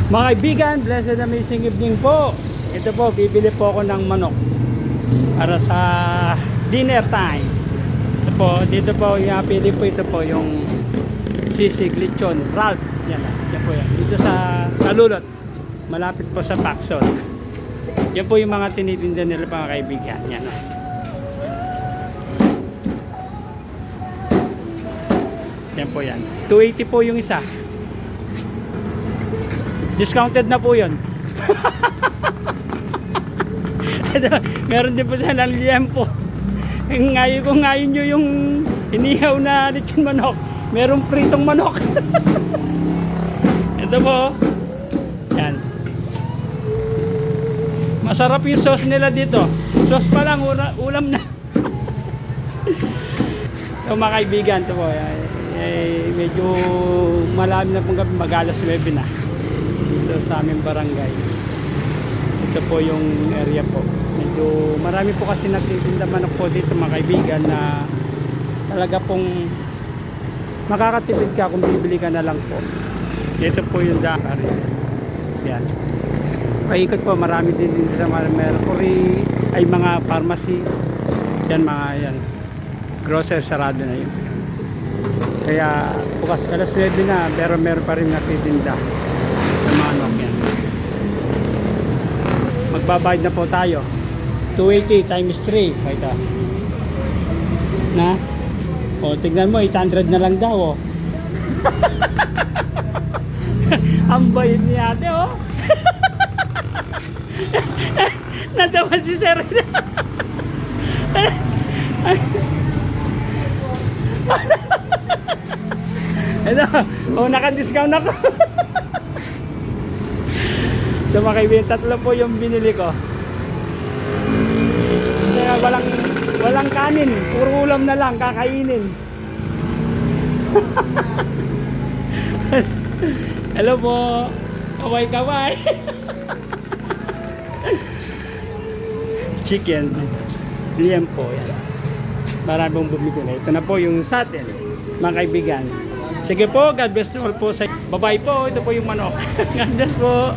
Mga kaibigan, blessed amazing evening po. Ito po, bibili po ako ng manok para sa dinner time. Ito po, dito po, pili po ito po yung sisig lechon Ralph. Yan po yan. Dito sa Kalulot, malapit po sa Paxson. Yan po yung mga tinitinda nila mga kaibigan. Yan o. Yan po yan. 280 po yung isa. Discounted na po yun. Meron din po siya ng liempo. Ngayon nyo yung inihaw na lechon manok. Merong pritong manok. Ito po. Yan. Masarap yung sauce nila dito. Sauce pa lang, ulam na. So mga kaibigan, ito po. Medyo malami na pong gabi, mag-alas 9 na. Dito sa aming barangay. Ito po yung area po. Medyo marami po kasi nagtitinda manok po dito mga kaibigan na talaga pong makakatipid ka kung bibili ka na lang po. Dito po yung daan. Yan. Paikot po, marami din dito sa Mercury, ay mga pharmacies. Yan mga yan. Grocery sarado na yun. Kaya bukas alas 9 na, pero meron pa rin nagtitinda. Manok yan. Magbabayad na po tayo. 280 times 3. Ito. Na? O, tignan mo, 800 na lang daw, oh. Ang bayad ni ate, oh. Natawa si Sir. Ito, oh, naka-discount ako. Ito mga kaibigan, tatlo po yung binili ko. Kasi walang kanin, puro ulam na lang, kakainin. Hello po, kaway-kaway. Chicken, liempo, yan. Maraming bumili na. Ito na po yung sa atin, mga kaibigan. Sige po, God bless you all po. Bye-bye po, ito po yung manok. God bless po.